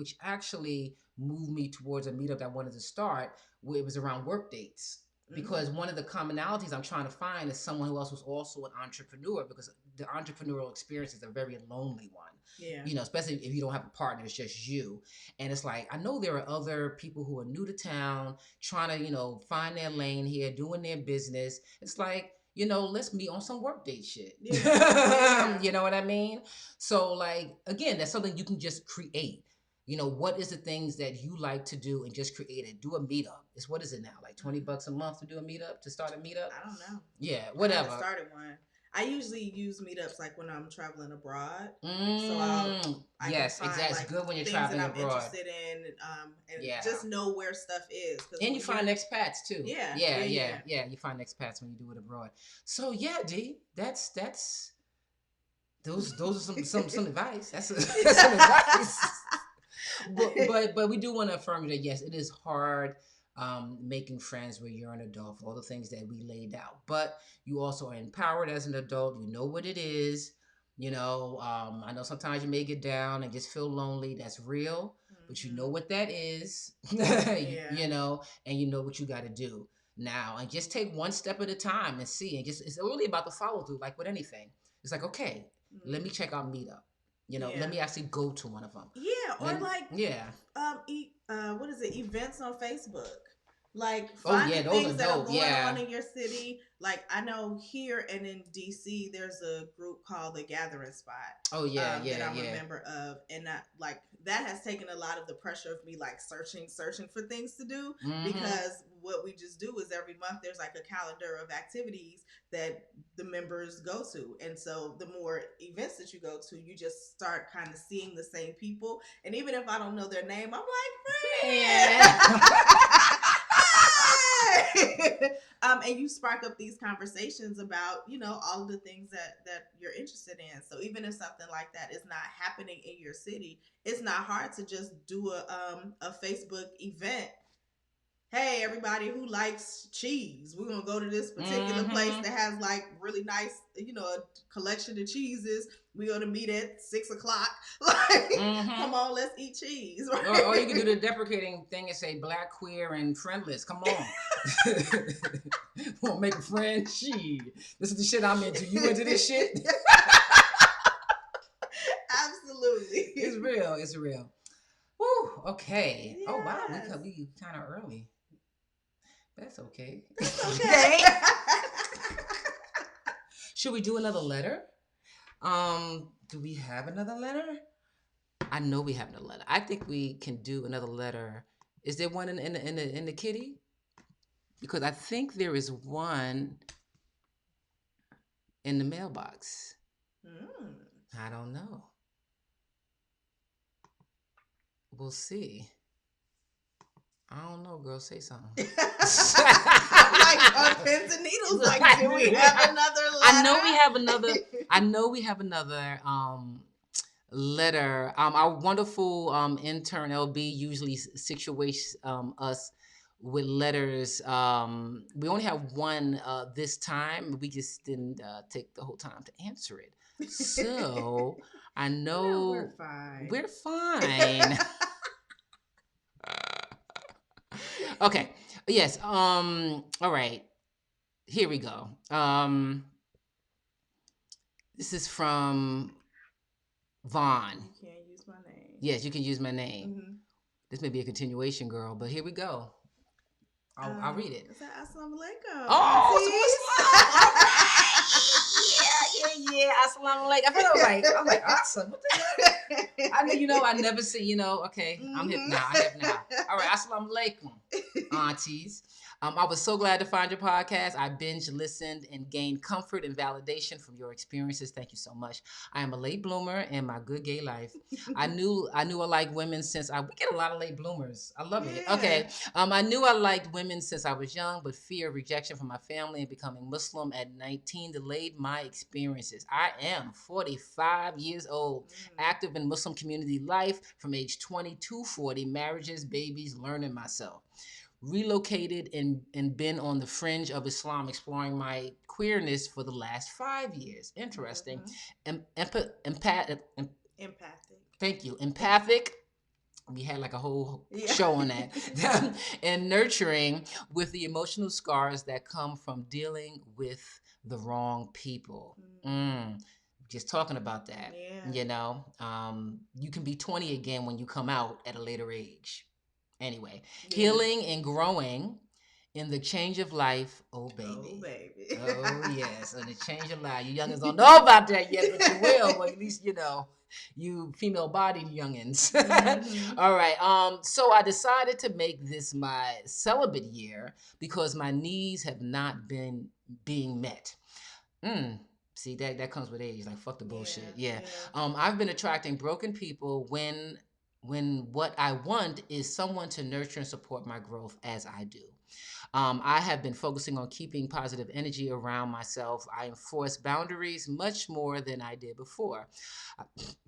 moved me towards a meetup I wanted to start. Where it was around work dates. Because one of the commonalities I'm trying to find is someone who else was also an entrepreneur, because the entrepreneurial experience is a very lonely one. Yeah. Especially if you don't have a partner, it's just you. And it's like, I know there are other people who are new to town, trying to, find their lane here, doing their business. It's like, let's meet on some work date shit. Yeah. You know what I mean? So like, again, that's something you can just create. What is the things that you like to do and just create it? Do a meetup. What is it now? Like $20 a month to do a meetup, to start a meetup? I don't know. Yeah, whatever. I started one. I usually use meetups like when I'm traveling abroad. So yes, exactly. It's good when you're traveling abroad. I'm interested in, and just know where stuff is. And you find expats too. Yeah. You find expats when you do it abroad. So yeah, D, that's those are some advice. That's some advice. But we do want to affirm that yes, it is hard making friends where you're an adult for all the things that we laid out. But you also are empowered as an adult. You know what it is. I know sometimes you may get down and just feel lonely. That's real. But you know what that is. And you know what you got to do now. And just take one step at a time and see. And it's really about the follow through, like with anything. It's like, okay, let me check out Meetup. Let me actually go to one of them. Yeah, or what is it? Events on Facebook. Like finding things that are going on in your city. Like I know here and in DC, there's a group called the Gathering Spot. That I'm a member of, and that has taken a lot of the pressure of me like searching for things to do because what we just do is every month there's like a calendar of activities that the members go to, and so the more events that you go to, you just start kind of seeing the same people, and even if I don't know their name, I'm like, friend. And you spark up these conversations about, all of the things that you're interested in. So even if something like that is not happening in your city, it's not hard to just do a Facebook event. Hey, everybody who likes cheese, we're gonna go to this particular place that has like really nice, a collection of cheeses. We're gonna meet at 6:00. Like, come on, let's eat cheese. Right? Or you can do the deprecating thing and say black, queer, and friendless. Come on. Won't make a friend? Shit. This is the shit I'm into. You into this shit? Absolutely. It's real. Woo, okay. Yes. Oh, wow. We kind of early. That's okay. That's okay. Should we do another letter? Do we have another letter? I know we have another letter. I think we can do another letter. Is there one in the kitty? Because I think there is one in the mailbox. I don't know. We'll see. I don't know, girl. Say something. I'm like on pins and needles. Like, do we have another letter? I know we have another letter. Our wonderful intern LB usually situates us with letters. We only have one this time. We just didn't take the whole time to answer it. So I know no, we're fine. We're fine. Okay. Yes. All right. Here we go. This is from Vaughn. You can't use my name. Yes, you can use my name. Mm-hmm. This may be a continuation, girl, but here we go. I'll read it. Is that Assalamu alaikum? Oh, yeah. Assalamu alaikum. I was like, awesome. What the hell? I never say, okay, I'm hip now. All right, assalamu alaikum, aunties. I was so glad to find your podcast. I binge listened and gained comfort and validation from your experiences. Thank you so much. I am a late bloomer in my good gay life. I knew I liked women since we get a lot of late bloomers. I love it. Okay. I knew I liked women since I was young, but fear of rejection from my family and becoming Muslim at 19 delayed my experiences. I am 45 years old, active in Muslim community life from age 20 to 40, marriages, babies, learning myself. Relocated and been on the fringe of Islam, exploring my queerness for the last 5 years. Interesting. Empathic. Thank you. Empathic. We had like a whole show on that. And nurturing with the emotional scars that come from dealing with the wrong people. Just talking about that. You can be 20 again when you come out at a later age. Anyway, healing and growing in the change of life. Oh, baby. Oh, yes. And the change of life. You youngins don't know about that yet, but you will. Well, at least, you female-bodied youngins. All right. So I decided to make this my celibate year because my needs have not been being met. See, that comes with age. Like, fuck the bullshit. Yeah. I've been attracting broken people when what I want is someone to nurture and support my growth as I do. I have been focusing on keeping positive energy around myself. I enforce boundaries much more than I did before,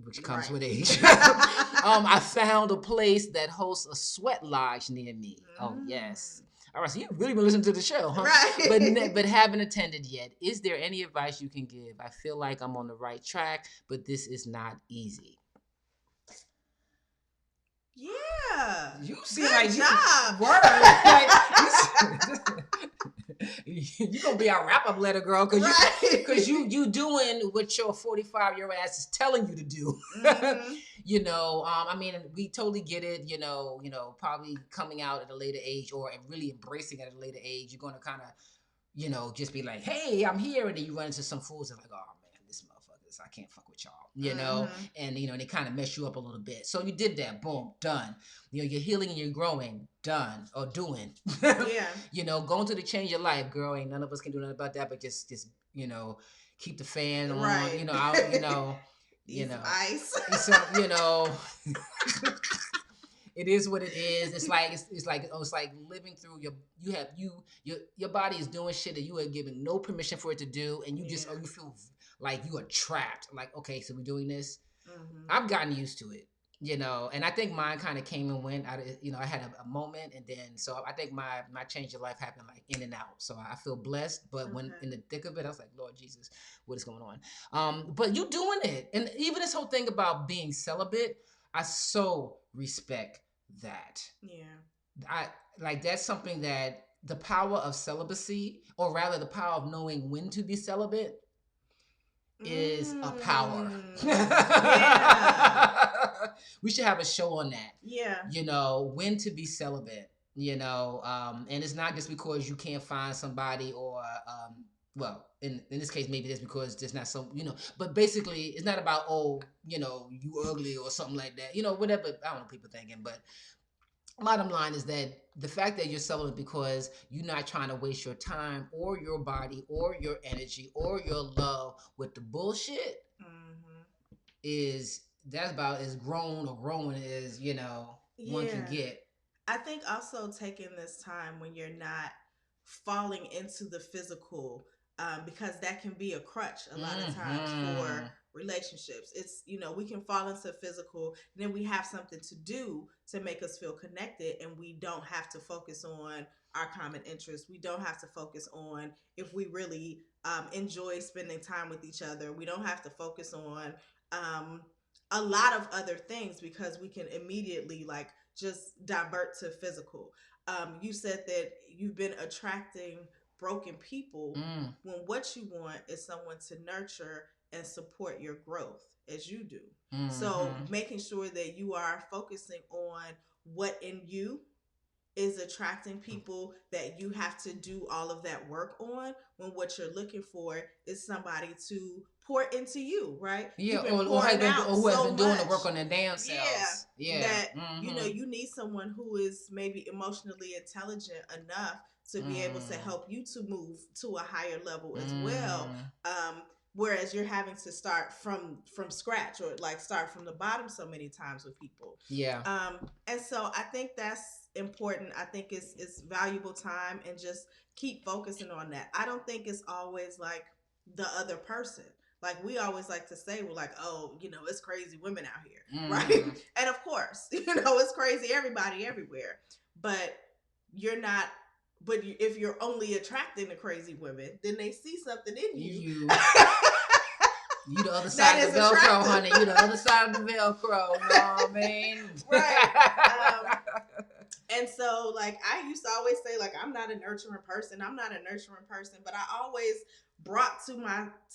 which comes with age. I found a place that hosts a sweat lodge near me. Oh, yes. All right, so you've really been listening to the show, huh? Right. But haven't attended yet. Is there any advice you can give? I feel like I'm on the right track, but this is not easy. Yeah. You seem good like job. You're going to be our wrap-up letter, girl, because you doing what your 45-year-old ass is telling you to do. We totally get it, probably coming out at a later age or really embracing it at a later age. You're going to kind of, just be like, hey, I'm here. And then you run into some fools and like, oh, man, this motherfuckers, I can't fuck with y'all, and, they kind of mess you up a little bit. So you did that. Boom. Done. You're healing and you're growing. Done. Or doing. Going to the change your life, girl. Ain't none of us can do nothing about that, but just keep the fan on, right. out, Ice. So, It is what it is. It's like it's like living through your body is doing shit that you are giving no permission for it to do, and you just you feel like you are trapped. Like, okay, so we're doing this. I've gotten used to it, and I think mine kind of came and went. I had a moment, and then so I think my change of life happened like in and out. So I feel blessed, but when in the thick of it, I was like, Lord Jesus, what is going on? But you doing it, and even this whole thing about being celibate, I so respect that. Yeah. I like that's something that the power of celibacy, or rather the power of knowing when to be celibate, is a power. Yeah. We should have a show on that. Yeah. When to be celibate. And it's not just because you can't find somebody or well, in this case, maybe it's because there's not some, but basically it's not about, you ugly or something like that, whatever, I don't know, people thinking, but bottom line is that the fact that you're celibate because you're not trying to waste your time or your body or your energy or your love with the bullshit is that's about as grown or growing as one can get. I think also taking this time when you're not falling into the physical, because that can be a crutch a lot of times for relationships. It's, we can fall into physical, and then we have something to do to make us feel connected, and we don't have to focus on our common interests. We don't have to focus on if we really enjoy spending time with each other. We don't have to focus on a lot of other things because we can immediately just divert to physical. You said that you've been attracting broken people when what you want is someone to nurture and support your growth as you do. So making sure that you are focusing on what in you is attracting people that you have to do all of that work on, when what you're looking for is somebody to pour into you, right? Yeah, or who has been doing the work on their damn selves. Yeah. That, you need someone who is maybe emotionally intelligent enough to be able to help you to move to a higher level as well. Whereas you're having to start from scratch, or start from the bottom so many times with people. Yeah. And so I think that's important. I think it's valuable time, and just keep focusing on that. I don't think it's always like the other person. Like we always like to say, we're like, oh, it's crazy women out here, right? And of course, it's crazy everybody everywhere. But you're not. But if you're only attracting the crazy women, then they see something in you. You the other side of the Velcro, honey. You the other side of the Velcro. You know what I mean? Right. And so, I used to always say, I'm not a nurturing person. But I always brought to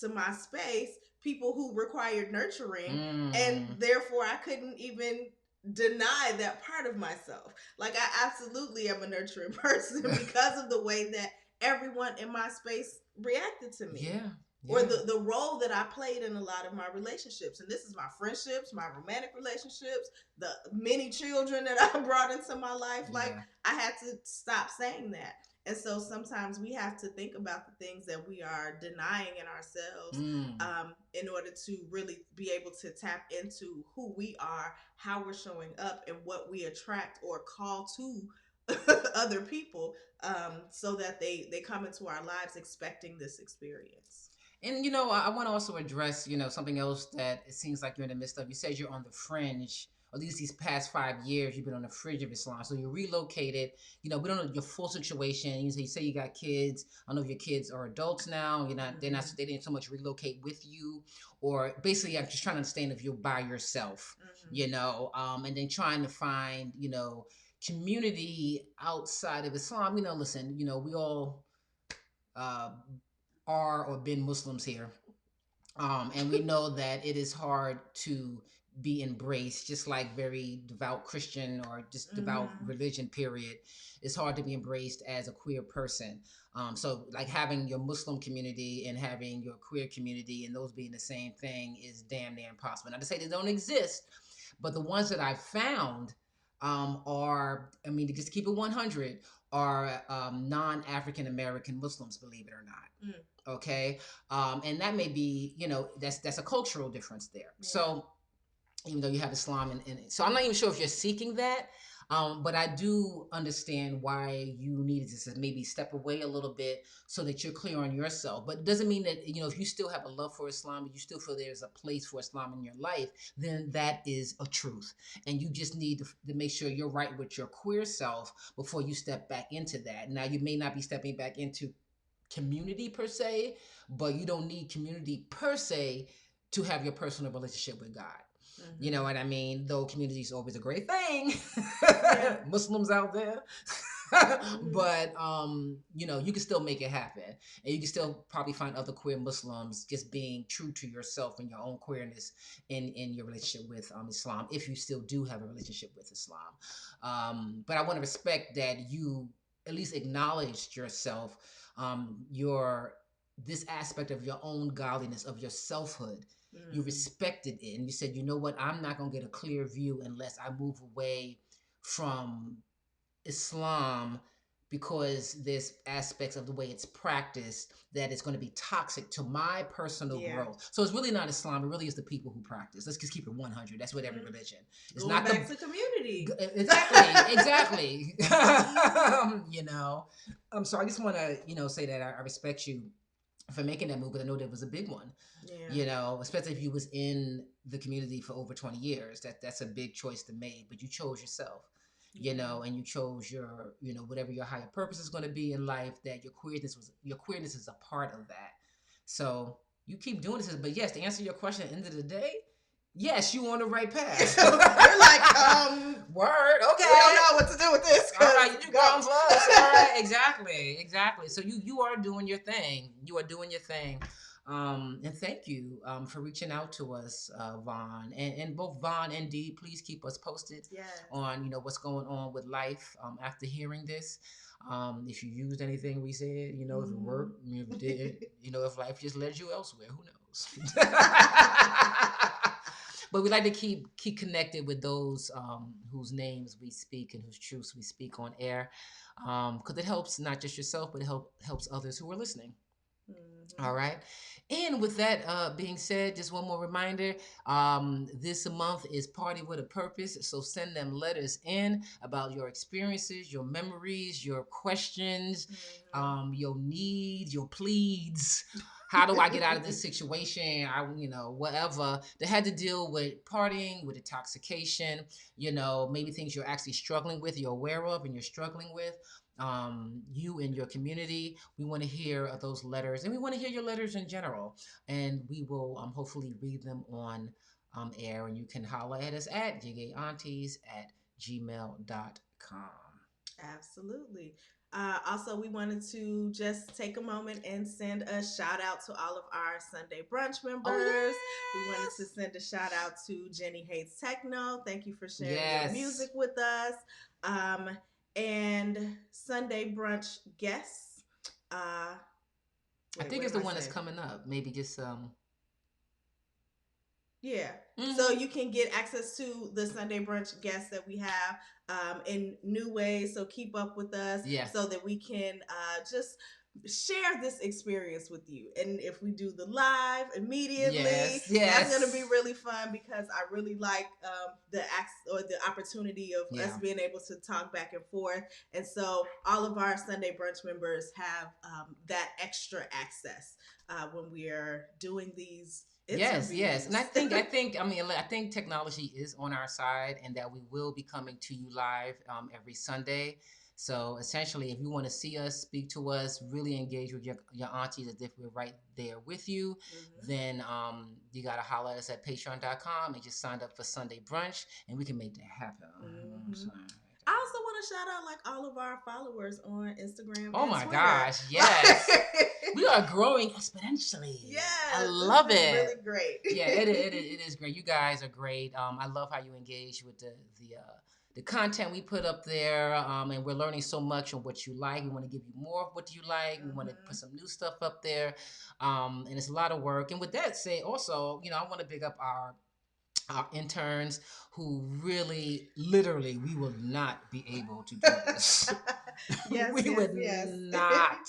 my space people who required nurturing, and therefore I couldn't even deny that part of myself. I absolutely am a nurturing person because of the way that everyone in my space reacted to me. Yeah. Or the role that I played in a lot of my relationships. And this is my friendships, my romantic relationships, the many children that I brought into my life. I had to stop saying that. And so sometimes we have to think about the things that we are denying in ourselves in order to really be able to tap into who we are, how we're showing up, and what we attract or call to other people, so that they come into our lives expecting this experience. And, I want to also address, something else that it seems like you're in the midst of. You said you're on the fringe, or at least these past 5 years, you've been on the fringe of Islam. So you relocated, we don't know your full situation. You say you got kids. I don't know if your kids are adults now. They didn't so much relocate with you, or basically I'm just trying to understand if you're by yourself, and then trying to find, community outside of Islam. Listen, we all, are or been Muslims here. And we know that it is hard to be embraced, just like very devout Christian or just devout religion, period. It's hard to be embraced as a queer person. So having your Muslim community and having your queer community and those being the same thing is damn near impossible. Not to say they don't exist, but the ones that I've found are, to just keep it 100, are non-African American Muslims, believe it or not. Okay. And that may be, that's a cultural difference there. Yeah. So even though you have Islam, and so I'm not even sure if you're seeking that. But I do understand why you needed to maybe step away a little bit so that you're clear on yourself. But it doesn't mean that, if you still have a love for Islam and you still feel there's a place for Islam in your life, then that is a truth. And you just need to make sure you're right with your queer self before you step back into that. Now, you may not be stepping back into community per se, but you don't need community per se to have your personal relationship with God. You know what I mean? Though community is always a great thing. Yeah. Muslims out there. But you can still make it happen. And you can still probably find other queer Muslims just being true to yourself and your own queerness in your relationship with Islam, if you still do have a relationship with Islam. But I want to respect that you at least acknowledged yourself, your this aspect of your own godliness, of your selfhood. You respected it, and you said, you know what, I'm not going to get a clear view unless I move away from Islam, because there's aspects of the way it's practiced that is going to be toxic to my personal growth. So it's really not Islam. It really is the people who practice. Let's just keep it 100. That's with every religion. It's going not back to community. Exactly. So I just want to, say that I respect you for making that move, because I know that was a big one. Especially if you was in the community for over 20 years. That's a big choice to make, but you chose yourself. And you chose your, whatever your higher purpose is going to be in life, that your queerness is a part of that. So you keep doing this. But yes, to answer your question, at the end of the day, yes, you on the right path. You're like, word, okay. We don't know what to do with this. All right, you go first. All right, exactly. So you are doing your thing. You are doing your thing. And thank you for reaching out to us, Vaughn, and both Vaughn and Dee. Please keep us posted on what's going on with life after hearing this. If you used anything we said, if it worked, if it didn't, if life just led you elsewhere, who knows? But we like to keep connected with those whose names we speak and whose truths we speak on air, because it helps not just yourself, but it helps others who are listening. All right. And with that being said, just one more reminder. This month is Party with a Purpose. So send them letters in about your experiences, your memories, your questions, your needs, your pleads. How do I get out of this situation? Whatever that had to deal with partying, with intoxication, maybe things you're actually struggling with, you're aware of and you're struggling with. You and your community. We want to hear those letters, and we want to hear your letters in general. And we will hopefully read them on air, and you can holler at us at gayaunties@gmail.com. Absolutely. Also, we wanted to just take a moment and send a shout out to all of our Sunday brunch members. Oh, yes. We wanted to send a shout out to Jenny Hates Techno. Thank you for sharing your music with us. And Sunday brunch guests. I think it's the one that's coming up. Maybe just Yeah. So you can get access to the Sunday brunch guests that we have in new ways. So keep up with us so that we can just share this experience with you. And if we do the live immediately, that's going to be really fun, because I really like the opportunity of us being able to talk back and forth. And so all of our Sunday brunch members have that extra access when we are doing these. Yes. And I think technology is on our side, and that we will be coming to you live every Sunday. So essentially, if you want to see us, speak to us, really engage with your aunties as if we're right there with you, then you got to holler at us at patreon.com and just sign up for Sunday brunch, and we can make that happen. I also want to shout out all of our followers on Instagram. Oh my gosh, yes. We are growing exponentially. Yes. I love it. Really great. Yeah, it is great. You guys are great. I love how you engage with the content we put up there, and we're learning so much on what you like. We want to give you more of what you like. We want to put some new stuff up there, and it's a lot of work. And with that said, also, I want to big up our interns who really, literally, we will not be able to do this. We would not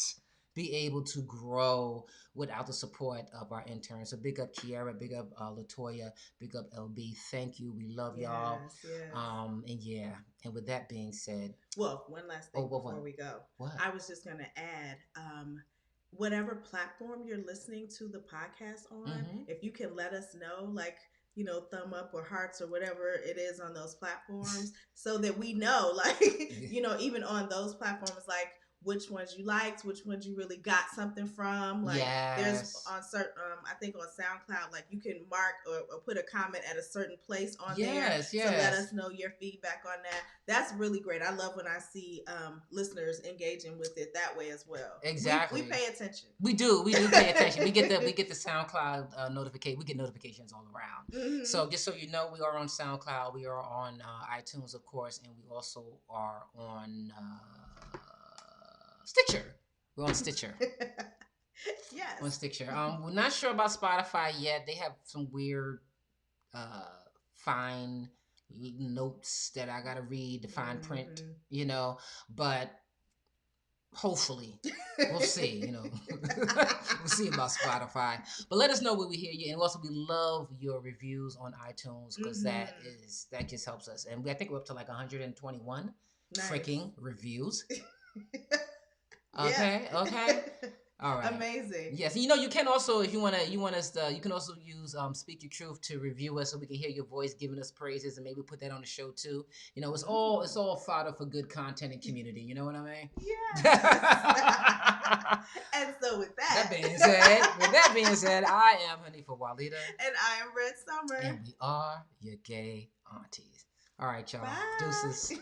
be able to grow without the support of our interns. So big up Kiara, big up Latoya, big up LB. Thank you. We love y'all. Yes. And yeah. And with that being said, well, one last thing before we go. What? I was just gonna add, whatever platform you're listening to the podcast on, if you can let us know, like, thumb up or hearts or whatever it is on those platforms, so that we know, like, even on those platforms, like, which ones you liked, which ones you really got something from. Like, there's on certain, I think on SoundCloud, like, you can mark or put a comment at a certain place on there. So let us know your feedback on that. That's really great. I love when I see listeners engaging with it that way as well. Exactly. We pay attention. We do pay attention. We get the SoundCloud notification. We get notifications all around. So just so you know, we are on SoundCloud. We are on iTunes, of course, and we also are on Stitcher. We're on Stitcher. Yes. On Stitcher. We're not sure about Spotify yet. They have some weird fine notes that I gotta read, the fine print, but hopefully we'll see, we'll see about Spotify, but let us know when we hear you. And also, we love your reviews on iTunes, because that just helps us. And I think we're up to like 121 freaking reviews. Okay. All right. Amazing. Yes. You can also, if you want us to, you can also use Speak Your Truth to review us, so we can hear your voice giving us praises, and maybe put that on the show too. It's all fodder for good content and community. You know what I mean? Yes. And so with that being said, I am Hanifa Walida. And I am Red Summer. And we are your gay aunties. All right, y'all. Bye. Deuces.